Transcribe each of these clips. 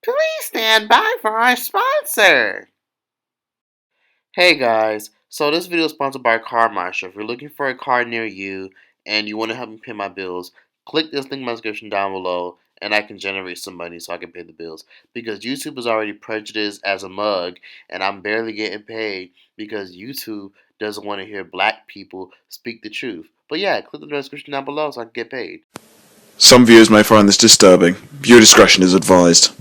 Please stand by for our sponsor. Hey guys, so this video is sponsored by Car Marshal. If you're looking for a car near you and you want to help me pay my bills, click this link in my description down below and I can generate some money so I can pay the bills. Because YouTube is already prejudiced as a mug and I'm barely getting paid because YouTube doesn't want to hear black people speak the truth. But yeah, click the description down below so I can get paid. Some viewers may find this disturbing. Viewer discretion is advised.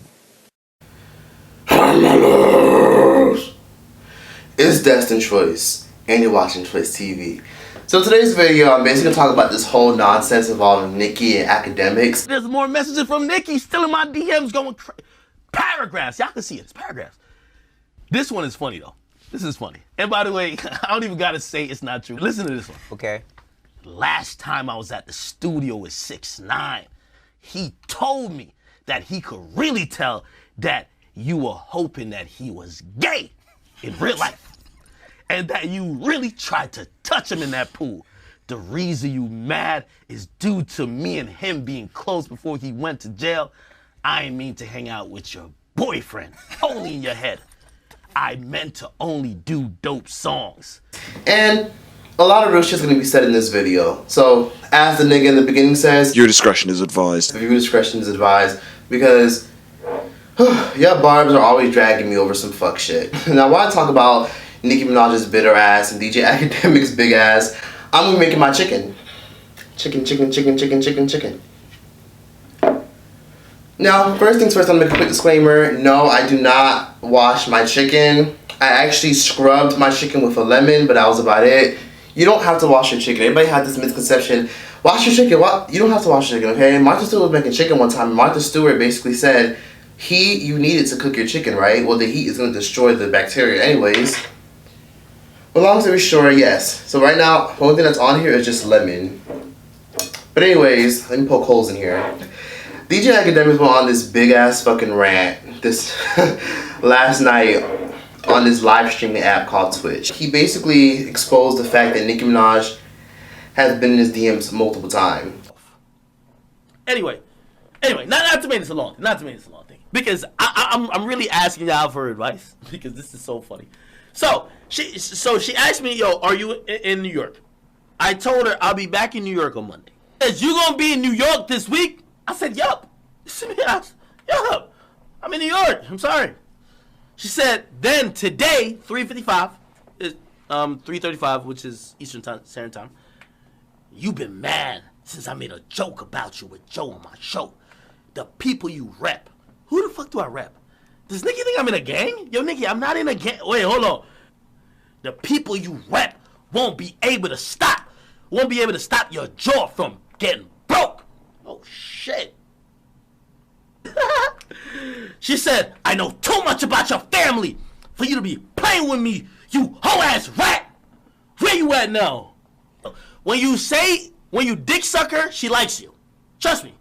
It's Destin Troyce, and you're watching Troyce TV. So today's video, I'm basically going to talk about this whole nonsense involving Nicki and akademiks. There's more messages from Nicki still in my DMs going paragraphs. Y'all can see it. It's paragraphs. This one is funny, though. This is funny. And by the way, I don't even got to say it's not true. Listen to this one. Okay. Last time I was at the studio with 6ix9ine, he told me that he could really tell that you were hoping that he was gay in real life. And that you really tried to touch him in that pool. The reason you mad is due to me and him being close before he went to jail. I ain't mean to hang out with your boyfriend, only in your head. I meant to only do dope songs. And a lot of real shit's gonna be said in this video. So, as the nigga in the beginning says, Viewer discretion is advised. viewer discretion is advised because yeah, barbs are always dragging me over some fuck shit. Now, while I talk about Nicki Minaj's bitter ass and DJ Akademiks' big ass, I'm gonna be making my chicken. Chicken. Now, first things first, I'm gonna make a quick disclaimer. No, I do not wash my chicken. I actually scrubbed my chicken with a lemon, but that was about it. You don't have to wash your chicken. Everybody had this misconception. Wash your chicken. What? You don't have to wash your chicken, okay? Martha Stewart was making chicken one time, and Martha Stewart basically said, you need it to cook your chicken, right? Well, the heat is gonna destroy the bacteria anyways. But long story short, yes. So right now, the only thing that's on here is just lemon. But anyways, let me poke holes in here. DJ Akademiks went on this big ass fucking rant this last night on this live streaming app called Twitch. He basically exposed the fact that Nicki Minaj has been in his DMs multiple times. Anyway, not to make this a long thing, because I'm really asking y'all for advice because this is so funny. So she asked me, yo, are you in New York? I told her I'll be back in New York on Monday. Is you gonna be in New York this week? I said, yup. Yup. I'm in New York. I'm sorry. She said, then today, 3:55 is 3:35, which is Eastern time, Standard Time. You've been mad since I made a joke about you with Joe on my show. The people you rep. Who the fuck do I rep? Does Nicki think I'm in a gang? Yo, Nicki, I'm not in a gang. Wait, hold on. The people you rep won't be able to stop your jaw from getting broke. Oh, shit. She said, I know too much about your family for you to be playing with me, you hoe-ass rat. Where you at now? When you dick suck her, she likes you. Trust me.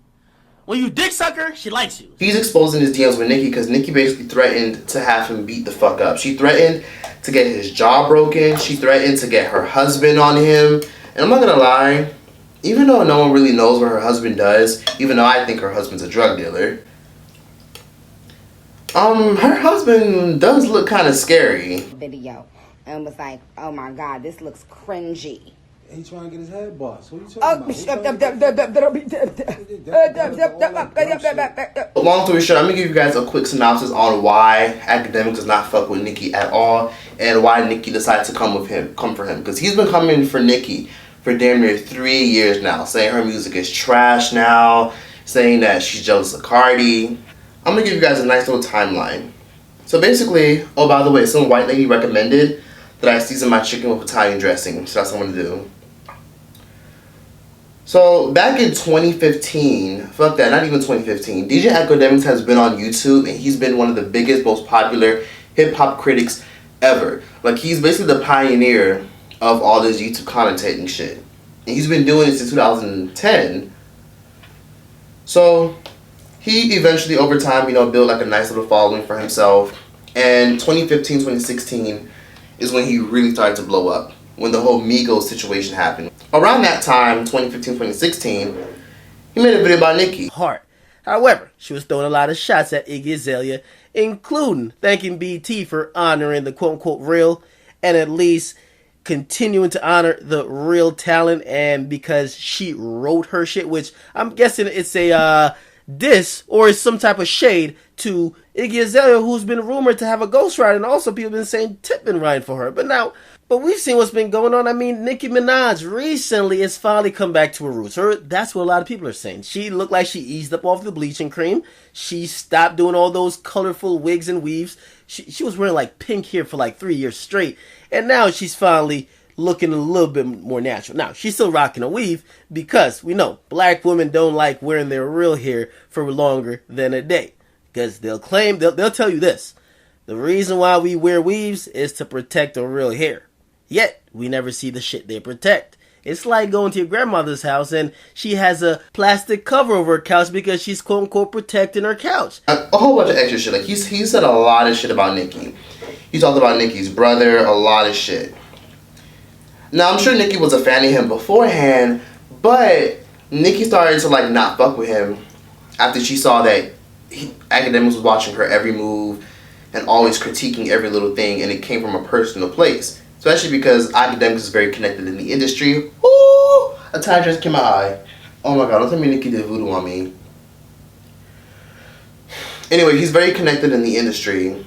When you dick suck her, she likes you. He's exposing his DMs with Nicki because Nicki basically threatened to have him beat the fuck up. She threatened to get his jaw broken. She threatened to get her husband on him. And I'm not gonna lie, even though no one really knows what her husband does, even though I think her husband's a drug dealer, her husband does look kind of scary. Video and was like, oh my god, this looks cringy. He trying to get his head boss. What are you talking about? Long story short, I'm gonna give you guys a quick synopsis on why Akademiks does not fuck with Nicki at all, and why Nicki decided to come for him. Because he's been coming for Nicki for damn near 3 years now, saying her music is trash now, saying that she's jealous of Cardi. I'm gonna give you guys a nice little timeline. So basically, oh by the way, some white lady recommended that I season my chicken with Italian dressing, so that's what I'm gonna do. So back in 2015, fuck that, not even 2015, DJ Akademiks has been on YouTube and he's been one of the biggest, most popular hip-hop critics ever. Like, he's basically the pioneer of all this YouTube commentating shit. And he's been doing it since 2010. So he eventually, over time, built like a nice little following for himself. And 2015, 2016 is when he really started to blow up, when the whole Migos situation happened. Around that time, 2015, 2016, he made a video about Nicki. Heart. However, she was throwing a lot of shots at Iggy Azalea, including thanking BT for honoring the quote-unquote real and at least continuing to honor the real talent, and because she wrote her shit, which I'm guessing it's a diss or is some type of shade to Iggy Azalea, who's been rumored to have a ghostwriter, and also people have been saying Tip been writing for her. But we've seen what's been going on. I mean, Nicki Minaj recently has finally come back to her roots. That's what a lot of people are saying. She looked like she eased up off the bleaching cream. She stopped doing all those colorful wigs and weaves. She was wearing like pink hair for like 3 years straight. And now she's finally looking a little bit more natural. Now, she's still rocking a weave because we know black women don't like wearing their real hair for longer than a day. Because they'll tell you this. The reason why we wear weaves is to protect our real hair. Yet, we never see the shit they protect. It's like going to your grandmother's house and she has a plastic cover over her couch because she's quote unquote protecting her couch. A whole bunch of extra shit. Like he said a lot of shit about Nicki. He talked about Nicki's brother, a lot of shit. Now I'm sure Nicki was a fan of him beforehand, but Nicki started to like not fuck with him after she saw that Akademiks was watching her every move and always critiquing every little thing, and it came from a personal place. Especially because Akademiks is very connected in the industry. Ooh! A tie just came my eye. Oh my god, don't tell me Nicki did voodoo on me. Anyway, he's very connected in the industry.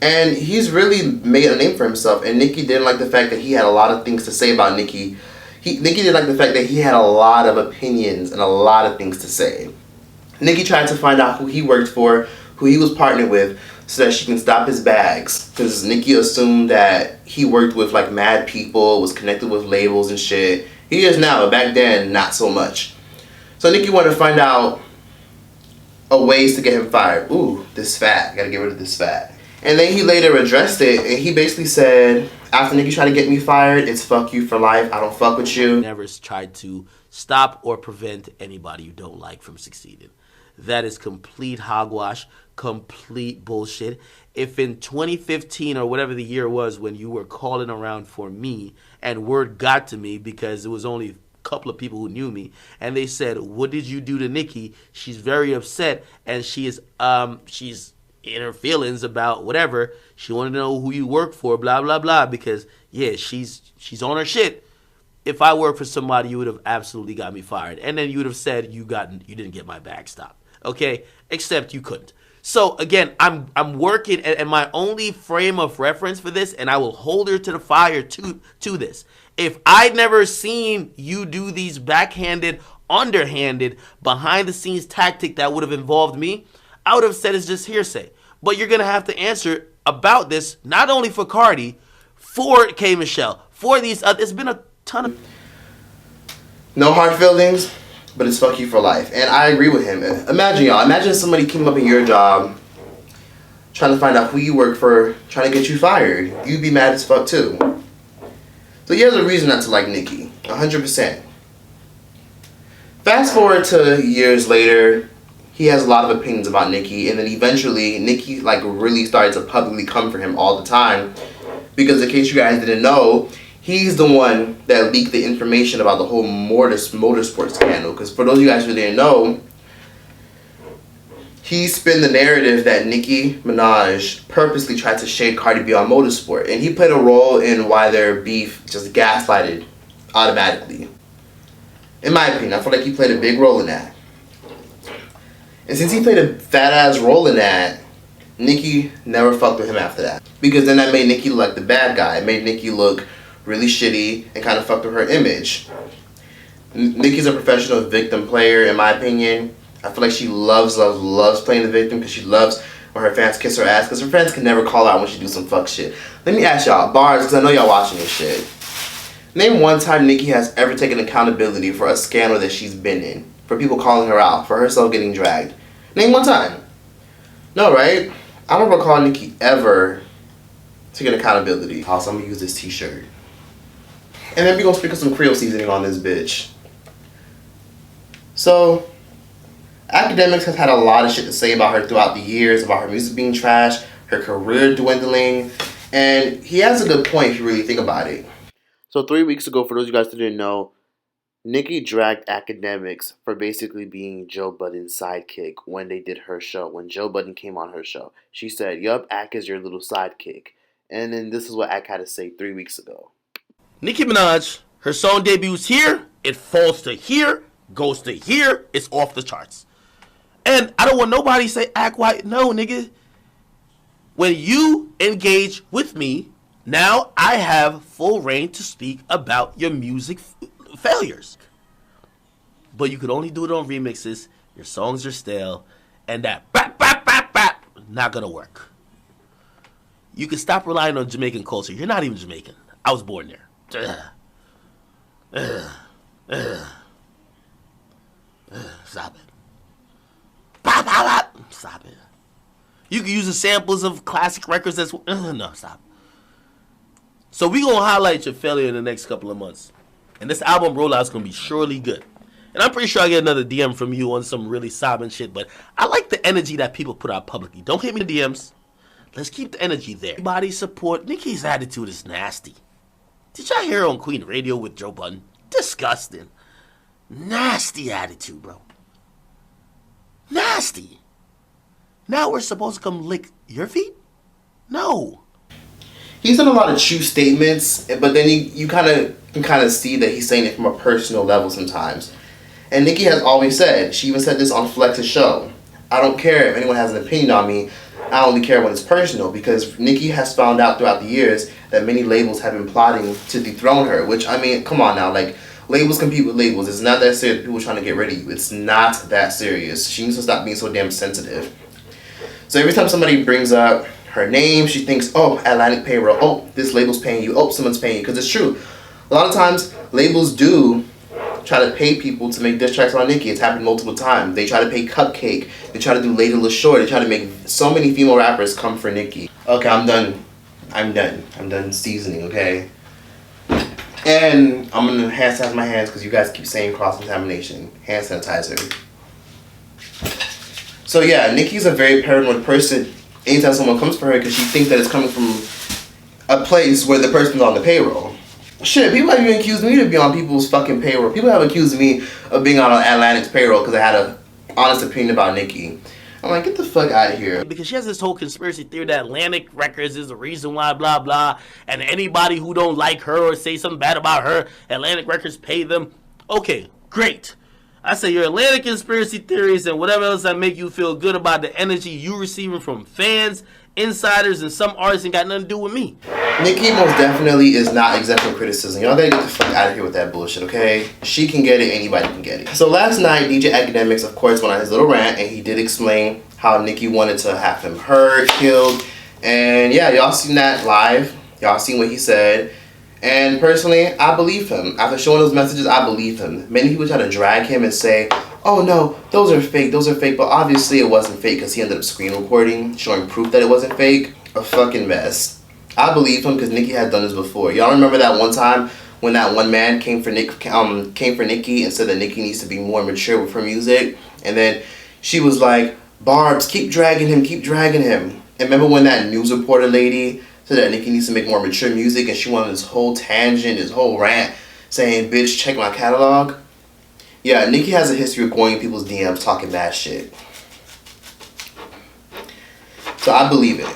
And he's really made a name for himself. And Nicki didn't like the fact that he had a lot of things to say about Nicki. Nicki didn't like the fact that he had a lot of opinions and a lot of things to say. Nicki tried to find out who he worked for, who he was partnered with, so that she can stop his bags. Because Nicki assumed that he worked with like mad people, was connected with labels and shit. He is now, but back then, not so much. So Nicki wanted to find out ways to get him fired. Ooh, this fat. Gotta get rid of this fat. And then he later addressed it, and he basically said, after Nicki tried to get me fired, it's fuck you for life. I don't fuck with you. Never tried to stop or prevent anybody you don't like from succeeding. That is complete hogwash, complete bullshit. If in 2015 or whatever the year was when you were calling around for me and word got to me because it was only a couple of people who knew me and they said, what did you do to Nicki? She's very upset and she's in her feelings about whatever. She wanted to know who you work for, blah, blah, blah, because, yeah, she's on her shit. If I worked for somebody, you would have absolutely got me fired. And then you would have said you didn't get my bag stopped. Okay? Except you couldn't. So, again, I'm working, and my only frame of reference for this, and I will hold her to the fire to this. If I'd never seen you do these backhanded, underhanded, behind-the-scenes tactic that would have involved me, I would have said it's just hearsay. But you're going to have to answer about this, not only for Cardi, for K. Michelle, for these others. There's been a ton of... No hard feelings, but it's fuck you for life. And I agree with him. Imagine somebody came up in your job trying to find out who you work for, trying to get you fired. You'd be mad as fuck too. So he has a reason not to like Nicki. 100%. Fast forward to years later, he has a lot of opinions about Nicki, and then eventually Nicki like really started to publicly come for him all the time. Because in case you guys didn't know, he's the one that leaked the information about the whole motorsport scandal. Because for those of you guys who didn't know, he spun the narrative that Nicki Minaj purposely tried to shade Cardi B on motorsport. And he played a role in why their beef just gaslighted automatically. In my opinion, I feel like he played a big role in that. And since he played a fat ass role in that, Nicki never fucked with him after that. Because then that made Nicki look like the bad guy. It made Nicki look really shitty and kind of fucked with her image. Nicki's a professional victim player, in my opinion. I feel like she loves playing the victim because she loves when her fans kiss her ass, because her fans can never call her out when she do some fuck shit. Let me ask y'all, bars, because I know y'all watching this shit. Name one time Nicki has ever taken accountability for a scandal that she's been in. For people calling her out, for herself getting dragged. Name one time. No, right? I don't recall Nicki ever taking accountability. Also, I'm gonna use this t-shirt. And then we're gonna sprinkle some Creole seasoning on this bitch. So, Akademiks has had a lot of shit to say about her throughout the years, about her music being trash, her career dwindling, and he has a good point if you really think about it. So 3 weeks ago, for those of you guys who didn't know, Nicki dragged Academics for basically being Joe Budden's sidekick when they did her show. When Joe Budden came on her show, she said, "Yup, Ak is your little sidekick." And then this is what Ak had to say 3 weeks ago. Nicki Minaj, her song debuts here, it falls to here, goes to here, it's off the charts. And I don't want nobody to say Ak White. No, nigga. When you engage with me, now I have full reign to speak about your music failures. But you could only do it on remixes. Your songs are stale. And that bap, bap, bap, bap, not gonna work. You can stop relying on Jamaican culture. You're not even Jamaican. I was born there. Stop it. Bap, bap, bap. Stop it. You can use the samples of classic records as well. No, stop. So we gonna highlight your failure in the next couple of months. And this album rollout is going to be surely good. And I'm pretty sure I'll get another DM from you on some really sobbing shit. But I like the energy that people put out publicly. Don't hit me in the DMs. Let's keep the energy there. Everybody support. Nicki's attitude is nasty. Did y'all hear her on Queen Radio with Joe Budden? Disgusting. Nasty attitude, bro. Nasty. Now we're supposed to come lick your feet? No. He's done a lot of true statements, but then you can kind of see that he's saying it from a personal level sometimes. And Nicki has always said, she even said this on Flex's show, I don't care if anyone has an opinion on me, I only care when it's personal, because Nicki has found out throughout the years that many labels have been plotting to dethrone her, which, I mean, come on now, like, labels compete with labels. It's not that serious, people trying to get rid of you. It's not that serious. She needs to stop being so damn sensitive. So every time somebody brings up her name, she thinks, oh, Atlantic payroll, oh, this label's paying you, oh, someone's paying you, because it's true. A lot of times, labels do try to pay people to make diss tracks on Nicki. It's happened multiple times. They try to pay Cupcake, they try to do Lady LaShore, they try to make so many female rappers come for Nicki. Okay, I'm done seasoning, okay? And I'm gonna hand sanitize my hands because you guys keep saying cross-contamination. Hand sanitizer. So yeah, Nicki's a very paranoid person. Anytime someone comes for her, because she thinks that it's coming from a place where the person's on the payroll. Shit, people have even accused me to be on people's fucking payroll. People have accused me of being on Atlantic's payroll because I had an honest opinion about Nicki. I'm like, get the fuck out of here. Because she has this whole conspiracy theory that Atlantic Records is the reason why, blah, blah. And anybody who don't like her or say something bad about her, Atlantic Records pay them. Okay, great. I say your Atlantic conspiracy theories and whatever else that make you feel good about the energy you receiving from fans, insiders, and some artists ain't got nothing to do with me. Nicki most definitely is not exempt from criticism. Y'all gotta get the fuck out of here with that bullshit, okay? She can get it, anybody can get it. So last night, DJ Akademiks, of course, went on his little rant, and he did explain how Nicki wanted to have him hurt, killed, and yeah, y'all seen that live. Y'all seen what he said. And personally, I believe him. After showing those messages, I believe him. Many people try to drag him and say, oh no, those are fake, but obviously it wasn't fake because he ended up screen recording, showing proof that it wasn't fake. A fucking mess. I believe him because Nicki had done this before. Y'all remember that one time when that one man came for Nicki and said that Nicki needs to be more mature with her music? And then she was like, Barbs, keep dragging him. And remember when that news reporter lady said that Nicki needs to make more mature music, and she went on this whole tangent, this whole rant, saying, bitch, check my catalog? Yeah, Nicki has a history of going in people's DMs talking bad shit. So I believe it.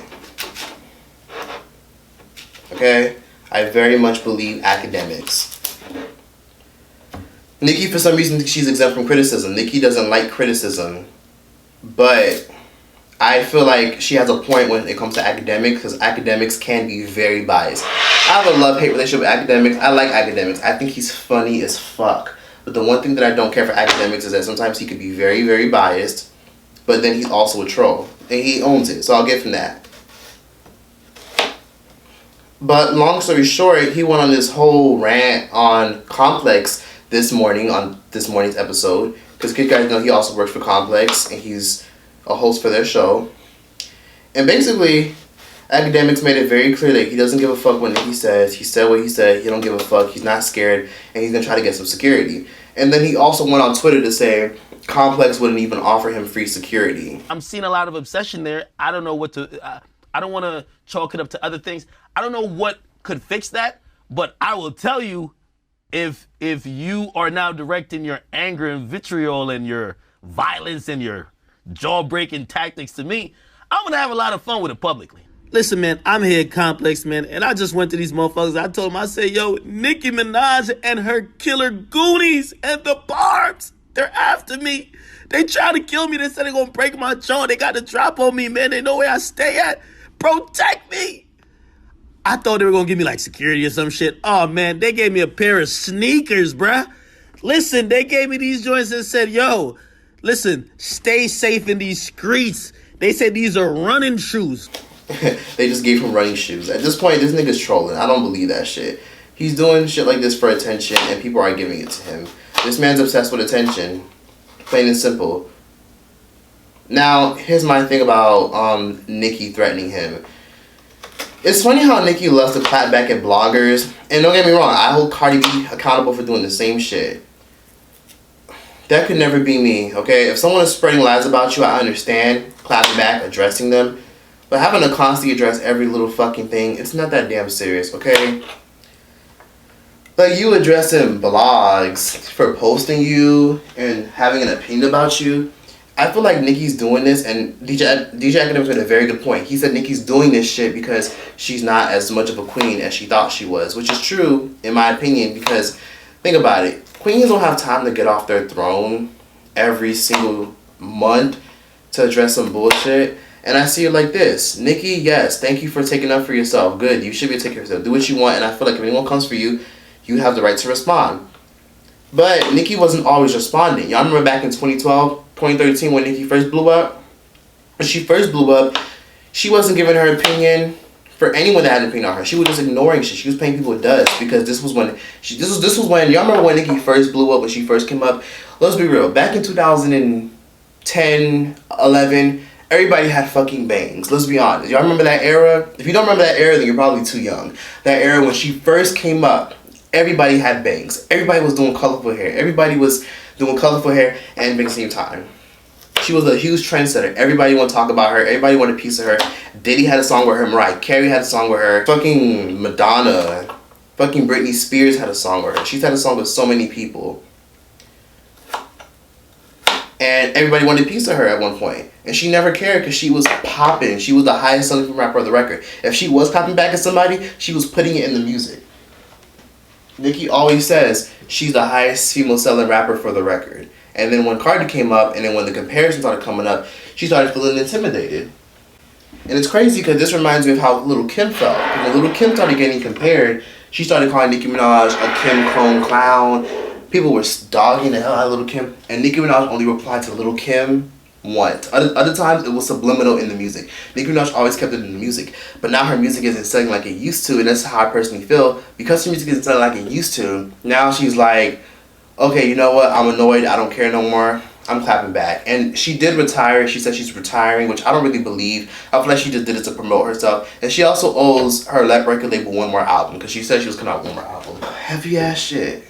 Okay? I very much believe Akademiks. Nicki, for some reason, thinks she's exempt from criticism. Nicki doesn't like criticism. But I feel like she has a point when it comes to Akademiks, because Akademiks can be very biased. I have a love-hate relationship with Akademiks. I like Akademiks. I think he's funny as fuck. But the one thing that I don't care for Akademiks is that sometimes he could be very, very biased, but then he's also a troll. And he owns it, so I'll give him that. But long story short, he went on this whole rant on Complex this morning, on this morning's episode. Because you guys know he also works for Complex, and he's a host for their show. And basically, Akademiks made it very clear that he doesn't give a fuck what Nicki says. He said what he said. He don't give a fuck. He's not scared. And he's going to try to get some security. And then he also went on Twitter to say Complex wouldn't even offer him free security. I'm seeing a lot of obsession there. I don't know what to... I don't want to chalk it up to other things. I don't know what could fix that. But I will tell you, if you are now directing your anger and vitriol and your violence and your jaw-breaking tactics to me, I'm gonna have a lot of fun with it publicly. Listen, man, I'm here at Complex, man, and I just went to these motherfuckers. I told them, I said, yo, Nicki Minaj and her killer Goonies and the Barbs, they're after me. They try to kill me. They said they're gonna break my jaw. They got the drop on me, man. They know where I stay at. Protect me. I thought they were gonna give me like security or some shit. Oh, man, they gave me a pair of sneakers, bruh. Listen, they gave me these joints and said, yo, listen, stay safe in these streets. They said these are running shoes. They just gave him running shoes. At this point, this nigga's trolling. I don't believe that shit. He's doing shit like this for attention, and people are giving it to him. This man's obsessed with attention. Plain and simple. Now, here's my thing about Nicki threatening him. It's funny how Nicki loves to clap back at bloggers. And don't get me wrong, I hold Cardi B accountable for doing the same shit. That could never be me, okay? If someone is spreading lies about you, I understand. Clapping back, addressing them. But having to constantly address every little fucking thing, it's not that damn serious, okay? Like, you addressing blogs for posting you and having an opinion about you. I feel like Nicki's doing this, and DJ Akademiks made a very good point. He said Nicki's doing this shit because she's not as much of a queen as she thought she was, which is true, in my opinion, because think about it. Queens don't have time to get off their throne every single month to address some bullshit. And I see it like this. Nicki, yes, thank you for taking up for yourself. Good, you should be taking care of yourself. Do what you want, and I feel like if anyone comes for you, you have the right to respond. But Nicki wasn't always responding. Y'all remember back in 2012, 2013 when Nicki first blew up? When she first blew up, she wasn't giving her opinion for anyone that had an opinion on her. She was just ignoring shit. She was paying people dust because this was when y'all remember when Nicki first blew up, when she first came up? Let's be real. Back in 2010, 11, everybody had fucking bangs. Let's be honest. Y'all remember that era? If you don't remember that era, then you're probably too young. That era when she first came up, everybody had bangs. Everybody was doing colorful hair. Everybody was doing colorful hair and bangs at the same time. She was a huge trendsetter. Everybody wanted to talk about her. Everybody wanted a piece of her. Diddy had a song with her. Mariah Carey had a song with her. Fucking Madonna. Fucking Britney Spears had a song with her. She's had a song with so many people. And everybody wanted a piece of her at one point. And she never cared because she was popping. She was the highest selling rapper of the record. If she was clapping back at somebody, she was putting it in the music. Nicki always says she's the highest female selling rapper for the record. And then when Cardi came up, and then when the comparisons started coming up, she started feeling intimidated. And it's crazy because this reminds me of how Lil' Kim felt. When Lil' Kim started getting compared, she started calling Nicki Minaj a Kim clone clown. People were dogging the hell out of Lil' Kim. And Nicki Minaj only replied to Lil' Kim once. Other times, it was subliminal in the music. Nicki Minaj always kept it in the music. But now her music isn't selling like it used to, and that's how I personally feel. Because her music isn't selling like it used to, now she's like, okay, you know what? I'm annoyed. I don't care no more. I'm clapping back. And she did retire. She said she's retiring, which I don't really believe. I feel like she just did it to promote herself. And she also owes her record label one more album, because she said she was coming out with one more album. Heavy ass shit.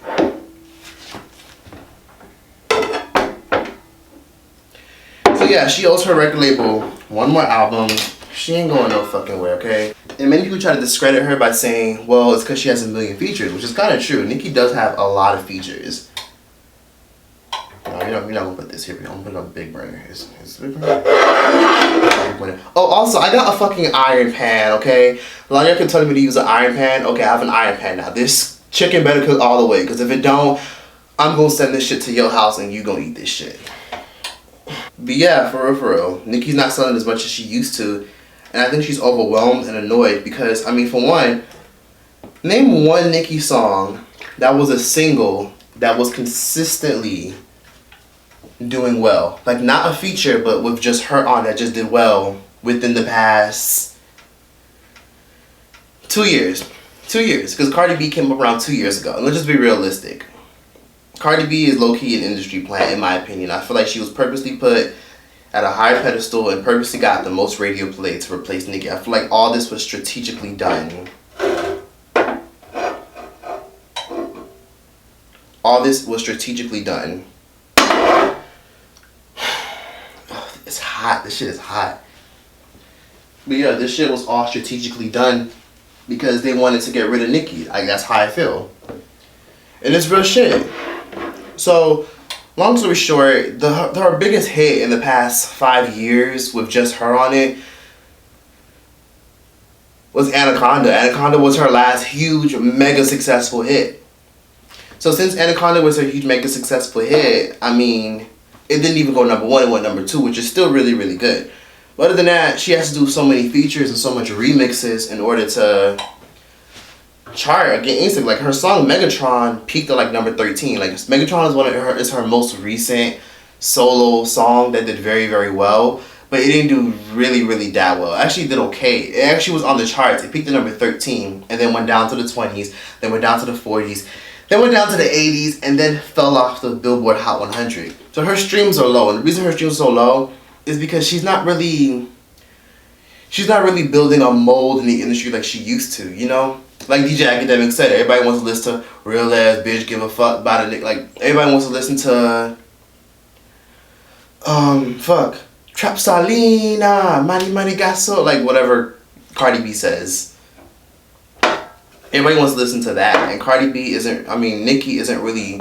So yeah, she owes her record label one more album. She ain't going no fucking way, okay? And many people try to discredit her by saying, well, it's because she has a million features, which is kind of true. Nicki does have a lot of features. No, we're not gonna put this here. We're gonna put it on Big Burner. Is Big Burner? Oh, also, I got a fucking iron pan, okay? A lot of y'all can tell me to use an iron pan. Okay, I have an iron pan now. This chicken better cook all the way, because if it don't, I'm gonna send this shit to your house and you gonna eat this shit. But yeah, for real. Nicki's not selling as much as she used to. And I think she's overwhelmed and annoyed because, I mean, for one, name one Nicki song that was a single that was consistently doing well. Like, not a feature, but with just her on that just did well within the past 2 years. 2 years. Because Cardi B came up around 2 years ago. And let's just be realistic. Cardi B is low-key an industry plant, in my opinion. I feel like she was purposely put at a higher pedestal and purposely got the most radio play to replace Nicki. I feel like all this was strategically done. All this was strategically done. It's hot. This shit is hot. But yeah, this shit was all strategically done because they wanted to get rid of Nicki. Like, that's how I feel. And it's real shit. So, long story short, her biggest hit in the past 5 years with just her on it was Anaconda. Anaconda was her last huge, mega successful hit. So since Anaconda was her huge, mega successful hit, I mean, it didn't even go number 1, it went number 2, which is still really, really good. But other than that, she has to do so many features and so much remixes in order to chart against. Like her song Megatron peaked at like number 13. Like Megatron is her most recent solo song that did very, very well, but it didn't do really, really that well. It actually did okay. It actually was on the charts. It peaked at number 13 and then went down to the 20s, then went down to the 40s, then went down to the 80s, and then fell off the Billboard Hot 100. So her streams are low, and the reason her streams are so low is because she's not really building a mold in the industry like she used to, you know? Like DJ Akademiks said, everybody wants to listen to real ass bitch give a fuck about a nigga. Like everybody wants to listen to Trap Salina, Money Gaso, like whatever Cardi B says. Everybody wants to listen to that, and Nicki isn't really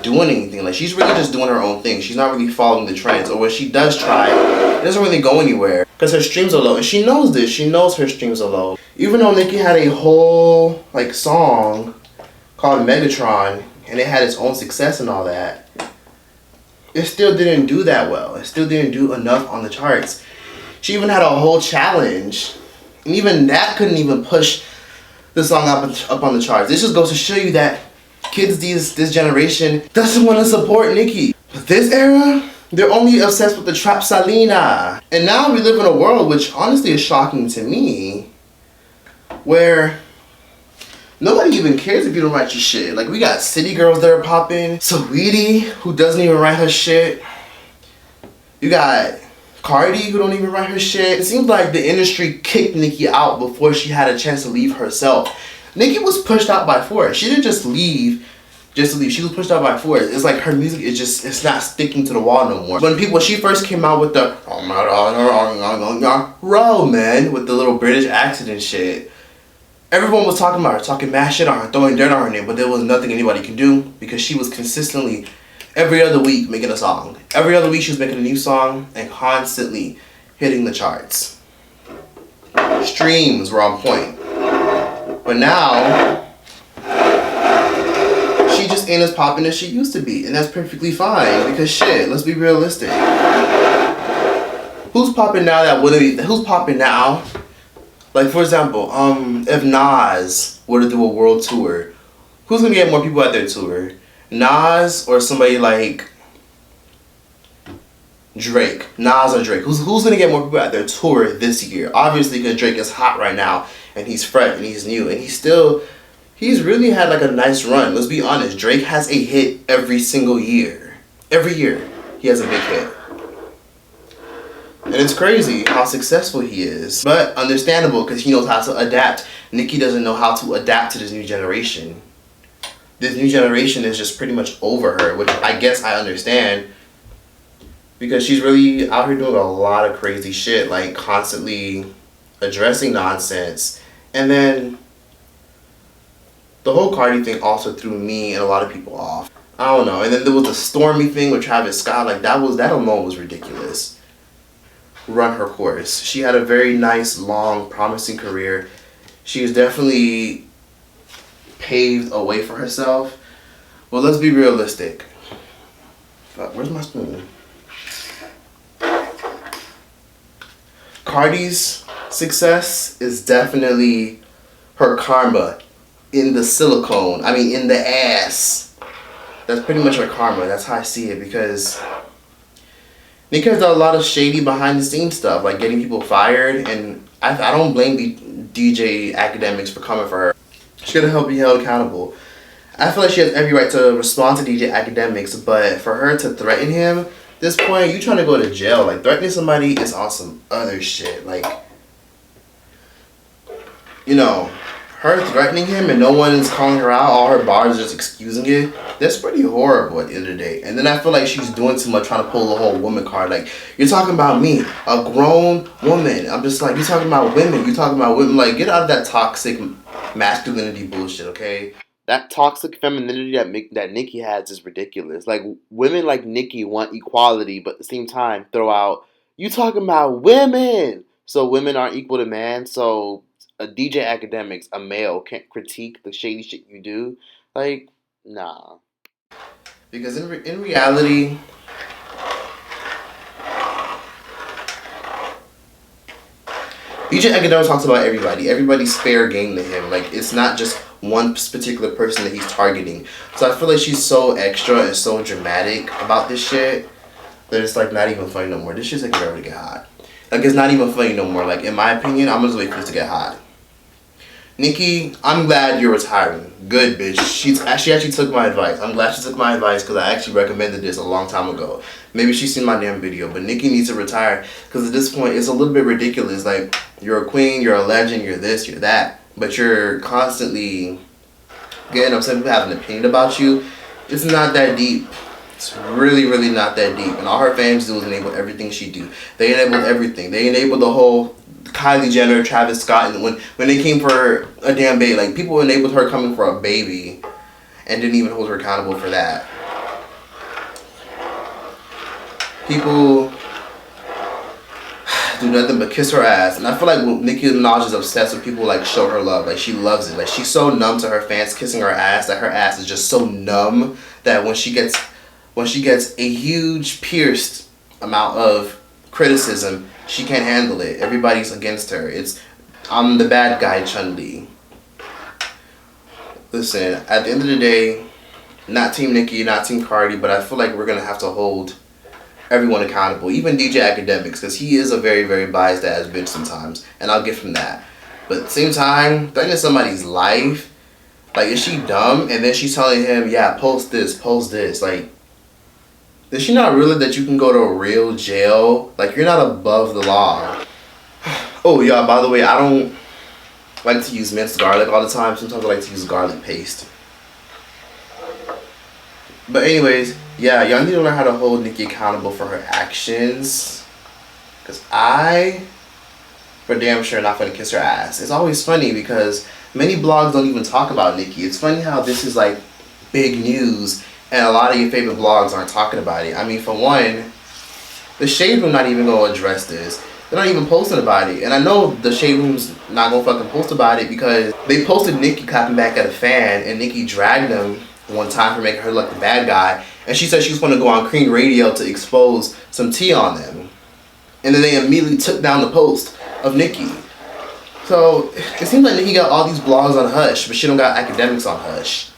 doing anything. Like she's really just doing her own thing. She's not really following the trends, or when she does try, it doesn't really go anywhere because her streams are low, and she knows this. She knows her streams are low. Even though Nicki had a whole like song called Megatron, and it had its own success and all that, it still didn't do that well. It still didn't do enough on the charts. She even had a whole challenge, and even that couldn't even push the song up on the charts. This just goes to show you that kids this generation doesn't want to support Nicki. But this era, they're only obsessed with the Trap Salina. And now we live in a world, which honestly is shocking to me, where nobody even cares if you don't write your shit. Like we got city girls that are popping, Saweetie, who doesn't even write her shit. You got Cardi, who don't even write her shit. It seems like the industry kicked Nicki out before she had a chance to leave herself. Nicki was pushed out by force. She didn't just leave just to leave. She was pushed out by force. It's like her music is just, it's not sticking to the wall no more. When she first came out with the roll, man, with the little British accent and shit, everyone was talking about her, talking mad shit on her, throwing dirt on her name, but there was nothing anybody could do because she was consistently every other week making a song. Every other week she was making a new song and constantly hitting the charts. Streams were on point. But now, she just ain't as popping as she used to be. And that's perfectly fine because shit, let's be realistic. Who's popping now who's popping now? Like for example, if Nas were to do a world tour, who's gonna get more people at their tour? Nas or somebody like Drake? Nas or Drake? Who's gonna get more people at their tour this year? Obviously because Drake is hot right now and he's fresh and he's new and he's really had like a nice run. Let's be honest, Drake has a hit every single year. Every year he has a big hit. And it's crazy how successful he is. But understandable because he knows how to adapt. Nicki doesn't know how to adapt to this new generation. This new generation is just pretty much over her, which I guess I understand. Because she's really out here doing a lot of crazy shit, like constantly addressing nonsense. And then the whole Cardi thing also threw me and a lot of people off. I don't know. And then there was the Stormy thing with Travis Scott. Like that alone was ridiculous. Run her course. She had a very nice, long, promising career. She was definitely paved a way for herself. Well, let's be realistic. Fuck, where's my spoon? Cardi's success is definitely her karma in the in the ass. That's pretty much her karma. That's how I see it because Nicki has done a lot of shady behind the scenes stuff, like getting people fired, and I don't blame DJ Akademiks for coming for her. She's gonna help be held accountable. I feel like she has every right to respond to DJ Akademiks, but for her to threaten him, at this point, you trying to go to jail. Like, threatening somebody is on some other shit. Like, you know, her threatening him and no one is calling her out, all her bars are just excusing it, that's pretty horrible at the end of the day. And then I feel like she's doing too much, trying to pull the whole woman card. Like, you're talking about me, a grown woman. I'm just like, you're talking about women. You're talking about women. Like, get out of that toxic masculinity bullshit, okay? That toxic femininity that Nicki has is ridiculous. Like, women like Nicki want equality, but at the same time throw out, you talking about women! So women aren't equal to man, so a DJ Academics, a male, can't critique the shady shit you do? Like, nah. Because in reality, DJ Academics talks about everybody. Everybody's fair game to him. Like, it's not just one particular person that he's targeting. So I feel like she's so extra and so dramatic about this shit that it's like not even funny no more. This shit's like never to get hot. Like, it's not even funny no more. Like, in my opinion, I'm just waiting for this to get hot. Nicki, I'm glad you're retiring. Good, bitch. She actually took my advice. I'm glad she took my advice because I actually recommended this a long time ago. Maybe she's seen my damn video, but Nicki needs to retire because at this point, it's a little bit ridiculous. Like, you're a queen, you're a legend, you're this, you're that, but you're constantly getting upset people have an opinion about you. It's not that deep. It's really, really not that deep. And all her fans do is enable everything she do. They enabled everything. They enabled the whole Kylie Jenner, Travis Scott, and when they came for a damn baby, like, people enabled her coming for a baby and didn't even hold her accountable for that. People do nothing but kiss her ass, and I feel like Nicki Minaj is obsessed with people like show her love. Like, she loves it. Like, she's so numb to her fans kissing her ass that her ass is just so numb that when she gets a huge pierced amount of criticism, she can't handle it. Everybody's against her. I'm the bad guy, Chun-Li. Listen, at the end of the day, not Team Nicki, not Team Cardi, but I feel like we're gonna have to hold everyone accountable, even DJ Academics, because he is a very, very biased ass bitch sometimes, and I'll give him that. But at the same time, threatening somebody's life, like, is she dumb? And then she's telling him, yeah, post this, like, does she not realize that you can go to a real jail? Like, you're not above the law. Oh, yeah, by the way, I don't like to use minced garlic all the time. Sometimes I like to use garlic paste. But anyways, yeah, y'all need to learn how to hold Nicki accountable for her actions. Because for damn sure, not gonna kiss her ass. It's always funny because many blogs don't even talk about Nicki. It's funny how this is like big news and a lot of your favorite blogs aren't talking about it. I mean, for one, the Shade Room not even gonna address this. They're not even posting about it. And I know the Shade Room's not gonna fucking post about it because they posted Nicki clapping back at a fan and Nicki dragged them one time for making her look the bad guy. And she said she was gonna go on Cream Radio to expose some tea on them. And then they immediately took down the post of Nicki. So it seems like Nicki got all these blogs on hush, but she don't got Academics on hush.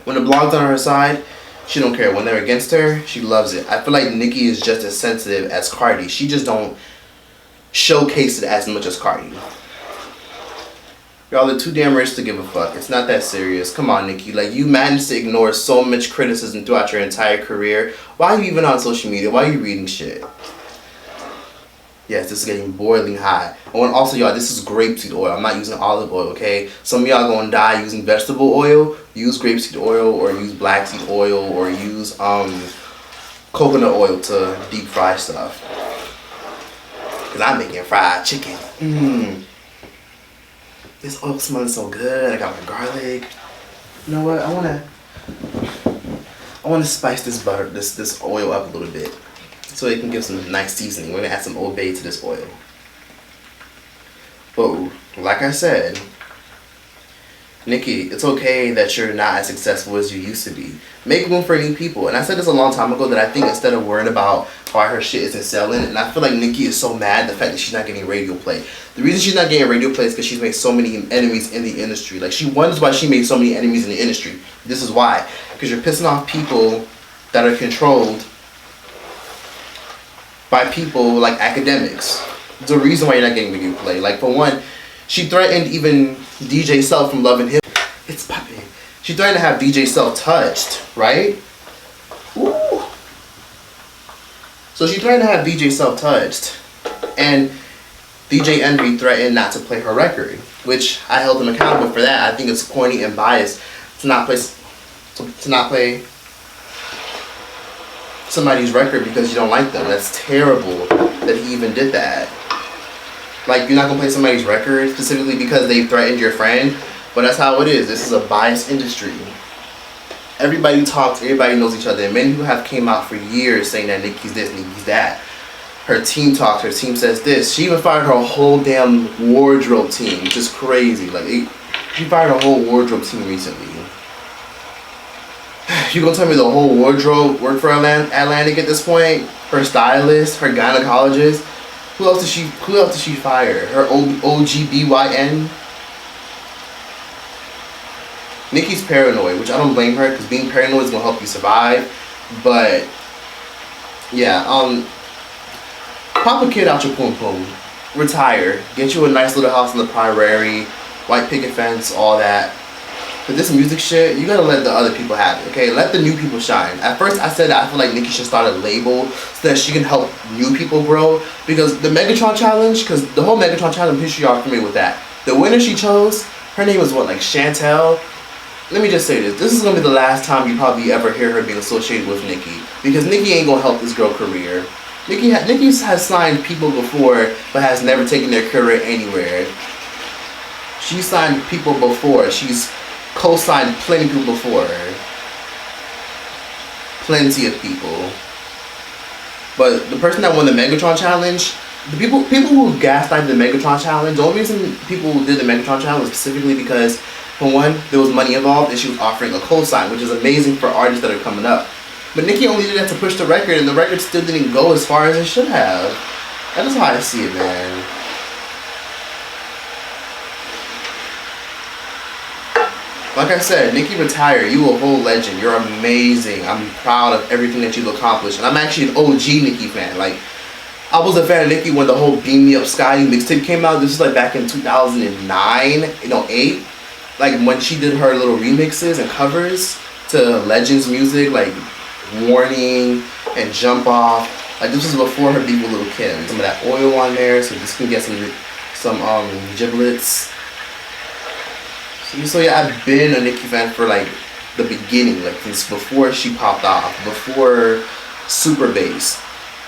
When the blog's on her side, she don't care. When they're against her, she loves it. I feel like Nicki is just as sensitive as Cardi. She just don't showcase it as much as Cardi. Y'all are too damn rich to give a fuck. It's not that serious. Come on, Nicki. Like, you managed to ignore so much criticism throughout your entire career. Why are you even on social media? Why are you reading shit? Yes, this is getting boiling hot. Also, y'all, this is grapeseed oil. I'm not using olive oil, okay? Some of y'all gonna die using vegetable oil. Use grapeseed oil or use black seed oil or use coconut oil to deep fry stuff. Because I'm making fried chicken. This oil smells so good. I got my garlic. You know what? I wanna spice this oil up a little bit, so it can give some nice seasoning. We're gonna add some Old Bay to this oil. But like I said, Nicki, it's okay that you're not as successful as you used to be. Make room for new people. And I said this a long time ago that I think instead of worrying about why her shit isn't selling, and I feel like Nicki is so mad the fact that she's not getting radio play. The reason she's not getting radio play is because she's made so many enemies in the industry. Like, she wonders why she made so many enemies in the industry. This is why. Because you're pissing off people that are controlled by people like Academics. There's a reason why you're not getting radio play. Like, for one, she threatened even DJ Self from Love and Hip. It's popping. She threatened to have DJ Self touched, right? Ooh. So she threatened to have DJ Self touched. And DJ Envy threatened not to play her record, which I held him accountable for that. I think it's corny and biased to not play somebody's record because you don't like them. That's terrible that he even did that. Like, you're not gonna play somebody's record specifically because they threatened your friend. But that's how it is. This is a biased industry. Everybody talks, everybody knows each other. And many people have came out for years saying that Nicki's this, Nicki's that. Her team talks, her team says this. She even fired her whole damn wardrobe team, which is crazy. Like, she fired her whole wardrobe team recently. You gonna tell me the whole wardrobe worked for Atlantic at this point? Her stylist, her gynecologist. Who else did she fire? Her OGBYN? Nicki's paranoid, which I don't blame her, because being paranoid is gonna help you survive. But yeah, pop a kid out your poom poom. Retire. Get you a nice little house in the prairie, white picket fence, all that. But this music shit, you gotta let the other people have it, okay? Let the new people shine. At first, I said that I feel like Nicki should start a label so that she can help new people grow. Because the Megatron Challenge, because the whole Megatron Challenge, I'm pretty sure y'all are familiar with that. The winner she chose, her name was what, like Chantel? Let me just say this. This is gonna be the last time you probably ever hear her being associated with Nicki. Because Nicki ain't gonna help this girl career. Nicki has signed people before, but has never taken their career anywhere. She signed people before. She's co-signed plenty of people before her. Plenty of people. But the person that won the Megatron Challenge, the people who gaslighted the Megatron Challenge, the only reason people did the Megatron Challenge was specifically because, for one, there was money involved and she was offering a co-sign, which is amazing for artists that are coming up. But Nicki only did that to push the record, and the record still didn't go as far as it should have. That is how I see it, man. Like I said, Nicki, retire. You a whole legend. You're amazing. I'm proud of everything that you've accomplished. And I'm actually an OG Nicki fan. Like, I was a fan of Nicki when the whole Beam Me Up Scotty mixtape came out. This was like back in 2009, 8. Like when she did her little remixes and covers to Legends music, like Warning and Jump Off. Like this was before her beef with Lil' Kim. Some of that oil on there, so this can get some giblets. So yeah, I've been a Nicki fan for like the beginning, like since before she popped off, before Super Bass.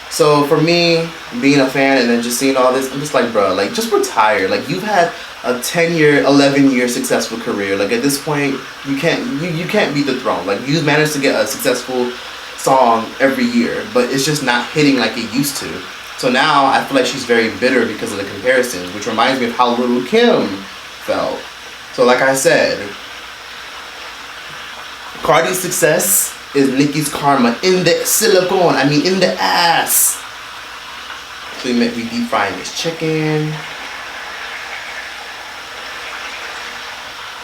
So for me, being a fan and then just seeing all this, I'm just like, bro, like just retire. Like you've had a 10-year, 11-year successful career. Like at this point, you can't beat the throne. Like you've managed to get a successful song every year, but it's just not hitting like it used to. So now I feel like she's very bitter because of the comparisons, which reminds me of how Lil' Kim felt. So like I said, Cardi's success is Nicki's karma in the silicone. I mean in the ass. So we deep frying this chicken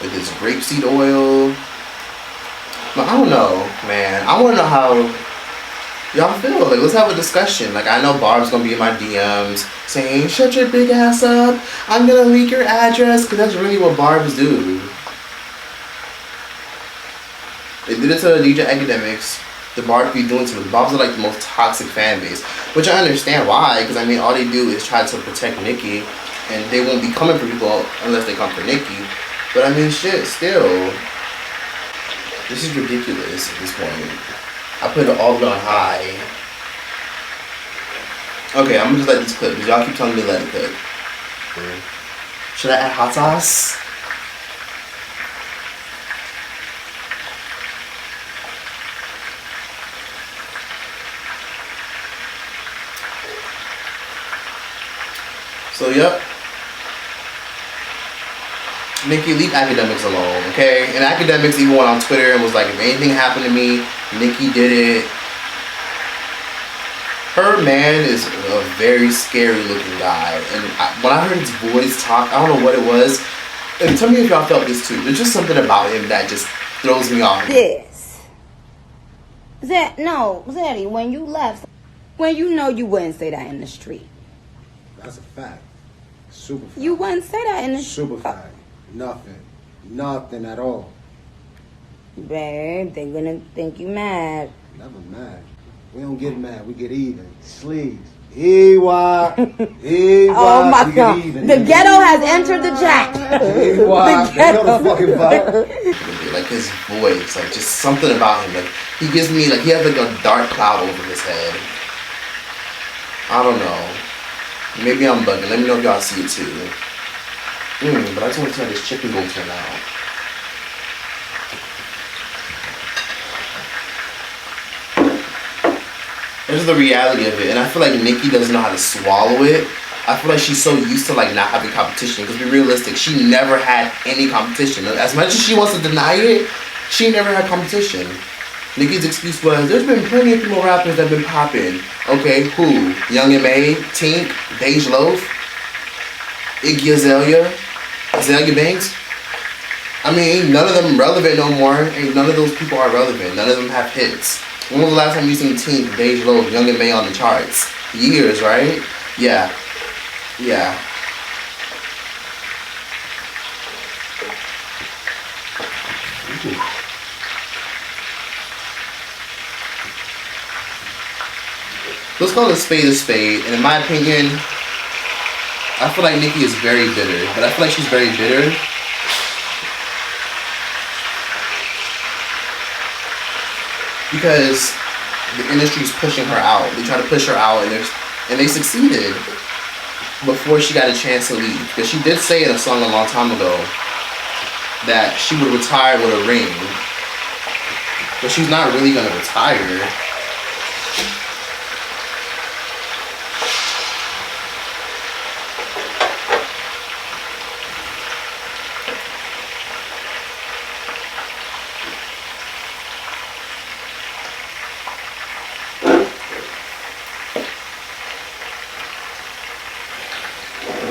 with this grapeseed oil. But I don't know, man. I want to know how y'all feel. Like, let's have a discussion. Like, I know Barb's gonna be in my DMs saying, "Shut your big ass up. I'm gonna leak your address," because that's really what Barb's do. They did it to DJ Akademiks. The Barbs be doing to them. Barbs are like the most toxic fan base, which I understand why. Because I mean, all they do is try to protect Nicki, and they won't be coming for people unless they come for Nicki. But I mean, shit, still, this is ridiculous at this point. I put it all on high. Okay, I'm gonna just let this cook because y'all keep telling me to let it cook. Should I add hot sauce? So, yep. Nicki, leave Akademiks alone, okay? And Akademiks even went on Twitter and was like, if anything happened to me, Nicki did it. Her man is a very scary looking guy. And when I heard his voice talk, I don't know what it was. And tell me if y'all felt this too. There's just something about him that just throws me off. Zaddy, when you left, when you know you wouldn't say that in the street. That's a fact. Super fact. You wouldn't say that in the street. Super fact. Nothing. Nothing at all. Babe, they're gonna think you mad. Never mad. We don't get mad. We get even. Sleeves. EY. Oh my God. The ghetto has entered the jack. EY. They know the fucking vibe. Like his voice, like just something about him. Like he gives me, like he has like a dark cloud over his head. I don't know. Maybe I'm bugging. Let me know if y'all see it too. But I just want to see how this chicken will turn out. This is the reality of it, and I feel like Nicki doesn't know how to swallow it. I feel like she's so used to like not having competition. Because be realistic, she never had any competition. As much as she wants to deny it, she never had competition. Nicki's excuse was, there's been plenty of female rappers that have been popping. Okay, who? Young M.A, Tink, Beige Loaf, Iggy Azalea, Azalea Banks. I mean, none of them relevant no more. Ain't none of those people are relevant. None of them have hits. When was the last time you seen Tink, Beige Loaf, Young M.A on the charts? Years, right? Yeah. Yeah. Ooh. Let's call a spade, and in my opinion, I feel like Nicki is very bitter, but I feel like she's very bitter because the industry's pushing her out. They try to push her out, and they succeeded before she got a chance to leave. Because she did say in a song a long time ago that she would retire with a ring, but she's not really gonna retire.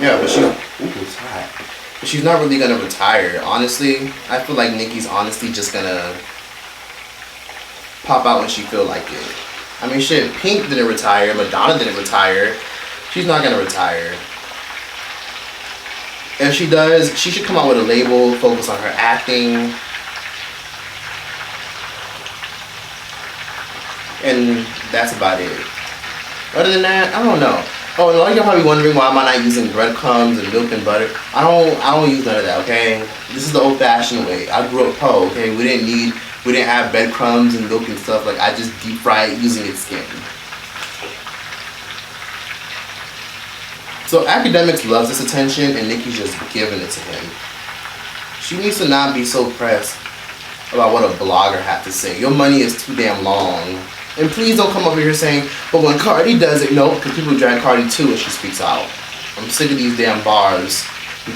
Yeah, but it's hot. But she's not really gonna retire. Honestly, I feel like Nicki's honestly just gonna pop out when she feel like it. I mean, shit, Pink didn't retire, Madonna didn't retire. She's not gonna retire. If she does, she should come out with a label, focus on her acting. And that's about it. Other than that, I don't know. Oh, and all y'all probably wondering why am I not using breadcrumbs and milk and butter. I don't use none of that, okay? This is the old-fashioned way. I grew up poor, okay? We didn't have breadcrumbs and milk and stuff. Like, I just deep fry it using its skin. So Akademiks loves this attention, and Nicki's just giving it to him. She needs to not be so pressed about what a blogger had to say. Your money is too damn long. And please don't come over here saying, but when Cardi does it, no, because people drag Cardi too when she speaks out. I'm sick of these damn bars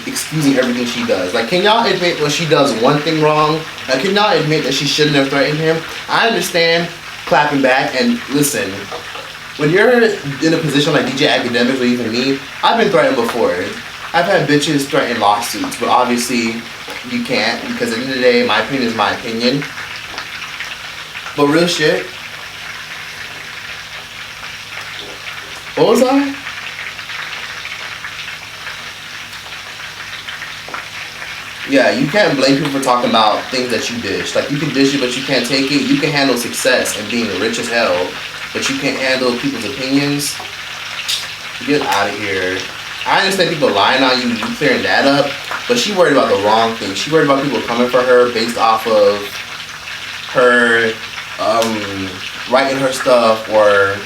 excusing everything she does. Like, can y'all admit when she does one thing wrong? Like, can y'all admit that she shouldn't have threatened him? I understand clapping back, and listen, when you're in a position like DJ Akademiks or even me, I've been threatened before. I've had bitches threaten lawsuits, but obviously you can't, because at the end of the day, my opinion is my opinion. But real shit, what was I? Yeah, you can't blame people for talking about things that you dish. Like, you can dish it, but you can't take it. You can handle success and being rich as hell, but you can't handle people's opinions. Get out of here. I understand people lying on you, you clearing that up, but she worried about the wrong thing. She worried about people coming for her based off of her writing her stuff or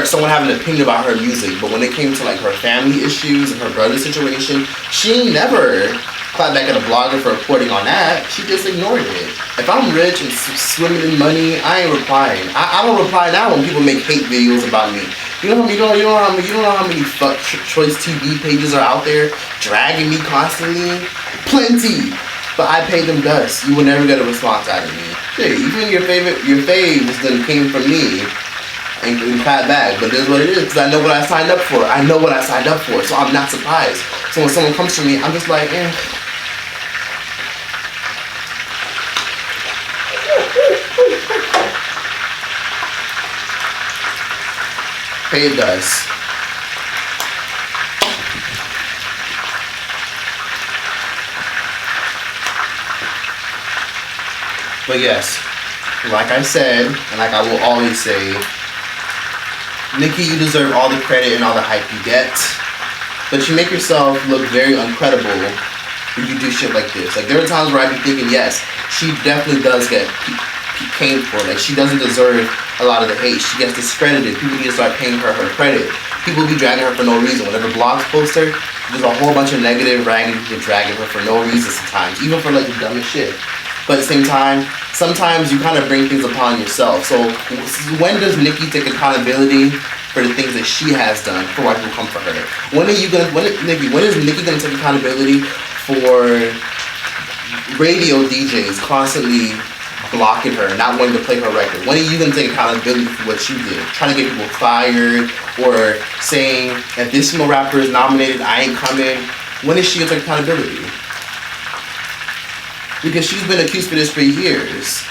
someone having an opinion about her music. But when it came to like her family issues and her brother's situation, she never clapped back at a blogger for reporting on that. She just ignored it. If I'm rich and swimming in money, I ain't replying. I don't reply now when people make hate videos about me. You know how many fuck TROYCETV pages are out there dragging me constantly? Plenty. But I pay them dust. You will never get a response out of me. Shit, even your faves done came from me. And clap back, but it is what it is, because I know what I signed up for. I know what I signed up for, so I'm not surprised. So when someone comes to me, I'm just like, eh. Pay it does. But yes, like I said, and like I will always say, Nicki, you deserve all the credit and all the hype you get, but you make yourself look very uncredible when you do shit like this. Like, there are times where I be thinking, yes, she definitely does get caned for it. Like, she doesn't deserve a lot of the hate. She gets discredited. People need to start paying her credit. people be dragging her for no reason. Whenever blogs post her, there's a whole bunch of negative, ragging people dragging her for no reason sometimes, even for like the dumbest shit. But at the same time, sometimes you kind of bring things upon yourself. So when does Nicki take accountability for the things that she has done for why people come for her? When is Nicki gonna take accountability for radio DJs constantly blocking her, not wanting to play her record? When are you gonna take accountability for what you did? Trying to get people fired, or saying if this female rapper is nominated, I ain't coming. When is she gonna take accountability? Because she's been accused for this for years.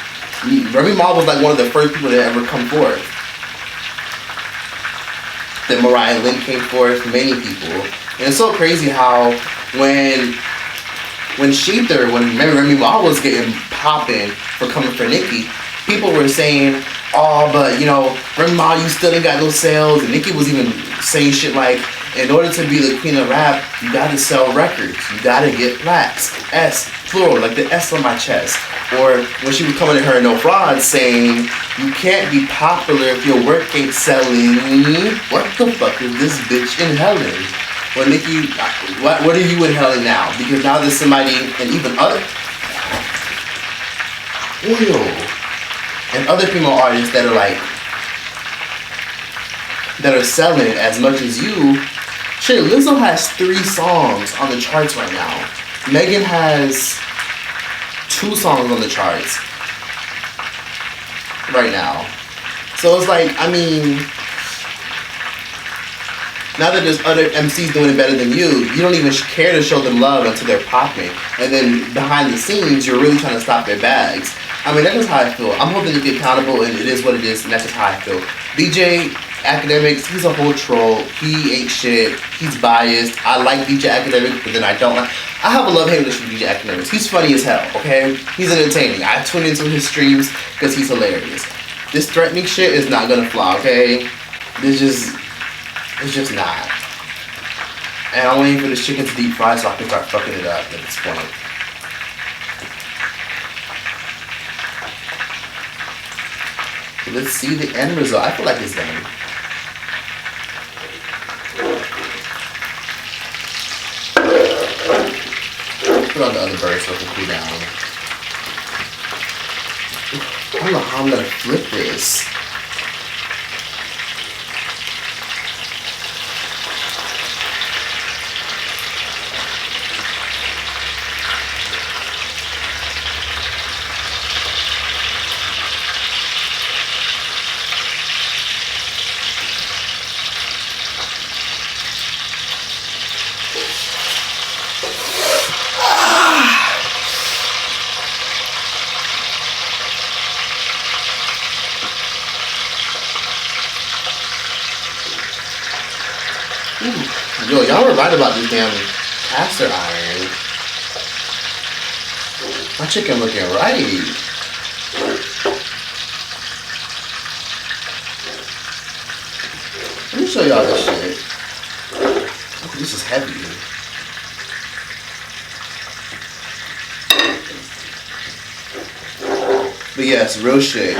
Remy Ma was like one of the first people to ever come forth. Then Mariah Lynn came forth, many people. And it's so crazy how when Remy Ma was getting popping for coming for Nicki, people were saying, oh, but you know, Remy Ma, you still ain't got no sales. And Nicki was even saying shit like, in order to be the queen of rap, you gotta sell records. You gotta get plaques. S, plural, like the S on my chest. Or when she was coming at her No Fraud saying, you can't be popular if your work ain't selling. What the fuck is this bitch inhaling? Well, Nicki, what are you inhaling now? Because now there's somebody, and even other female artists that are like, that are selling as much as you. Shit, Lizzo has 3 songs on the charts right now. Megan has 2 songs on the charts right now. So it's like, I mean, now that there's other MCs doing it better than you don't even care to show them love until they're popping. And then behind the scenes, you're really trying to stop their bags. I mean, that's just how I feel. I'm hoping to be accountable, and it is what it is, and that's just how I feel. DJ Akademiks, he's a whole troll. He ain't shit. He's biased. I like DJ Akademiks, but then I don't like. I have a love-hate relationship with DJ Akademiks. He's funny as hell, okay? He's entertaining. I tune into his streams because he's hilarious. This threatening shit is not gonna fly, okay? It's just not. And I'm waiting for this chicken to deep fry so I can start fucking it up at this point. Let's see the end result. I feel like it's done. Put on the other bird so it can cool down. I don't know how I'm gonna flip this. Yo, y'all were right about this damn caster iron. My chicken looking right. Let me show y'all this shit. Oh, this is heavy. But yes, real shit.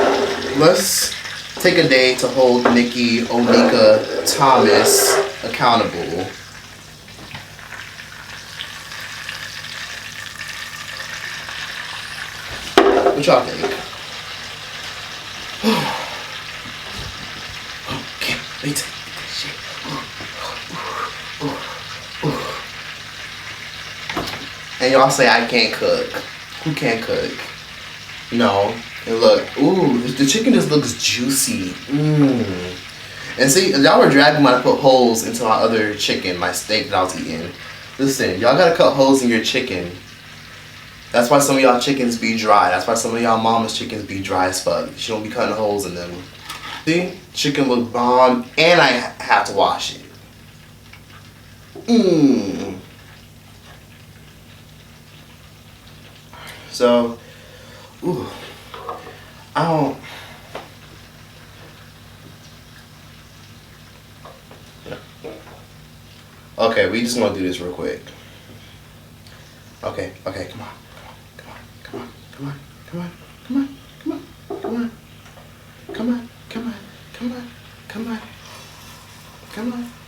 Let's take a day to hold Nicki Onika Thomas accountable. What y'all think? Okay, let me take this shit. And y'all say I can't cook. Who can't cook? No. And look, ooh, the chicken just looks juicy. Mmm. And see, y'all were dragging me to put holes into my other chicken, my steak that I was eating. Listen, y'all gotta cut holes in your chicken. That's why some of y'all chickens be dry. That's why some of y'all mama's chickens be dry as fuck. She don't be cutting holes in them. See? Chicken look bomb, and I have to wash it. Mmm. So, ooh. I don't... Okay, we just want to do this real quick. Okay, come on. Come on.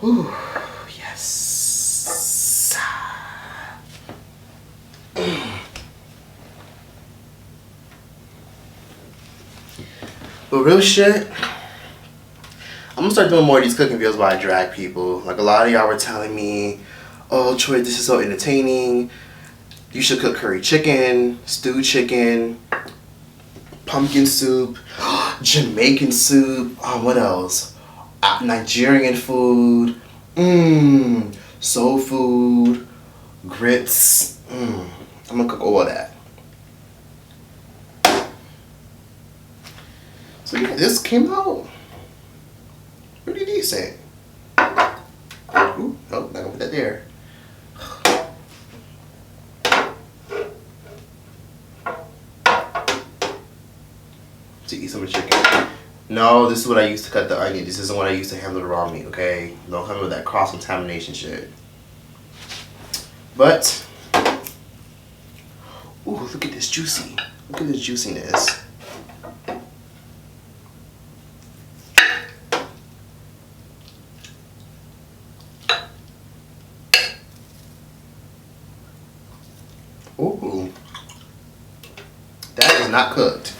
Whew, yes. But real shit, I'm gonna start doing more of these cooking videos where I drag people. Like a lot of y'all were telling me, oh Troy, this is so entertaining. You should cook curry chicken, stewed chicken, pumpkin soup, Jamaican soup, what else? Nigerian food, soul food, grits. I'm gonna cook all of that. So yeah, this came out pretty decent. Ooh, nope, not gonna put that there. To eat some of the chicken. No, this is what I used to cut the onion. This isn't what I used to handle the raw meat, okay? Don't come with that cross-contamination shit. But, ooh, look at this juicy. Look at this juiciness. Ooh. That is not cooked.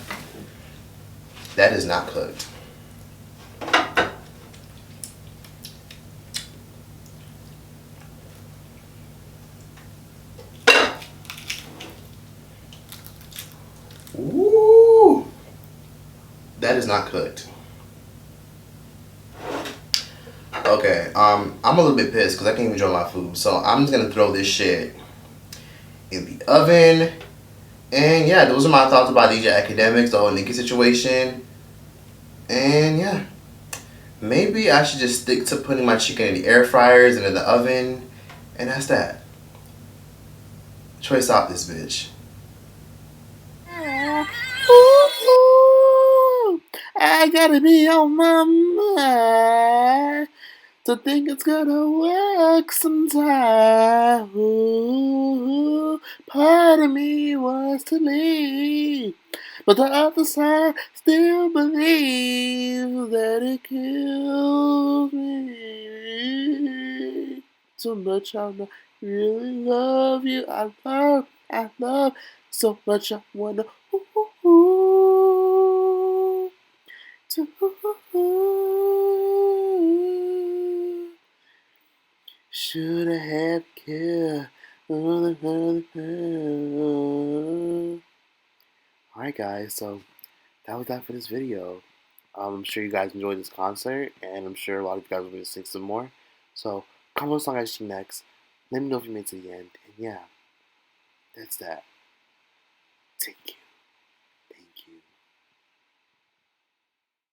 That is not cooked. Ooh. That is not cooked. Okay, I'm a little bit pissed because I can't even enjoy my food. So I'm just gonna throw this shit in the oven. And yeah, those are my thoughts about DJ Academics, the whole Nicki situation. And yeah, maybe I should just stick to putting my chicken in the air fryers and in the oven. And that's that. Troyce out this bitch. Ooh, I gotta be on my mind to think it's gonna work sometime. Ooh, part of me wants to leave, but the other side still believes that it kills me. So much I really love you. I love so much I wanna to should I have cared? Alright guys, so that was that for this video. I'm sure you guys enjoyed this concert, and I'm sure a lot of you guys will be sing some more. So comment what song I should sing next. Let me know if you made it to the end. And yeah, that's that. Thank you.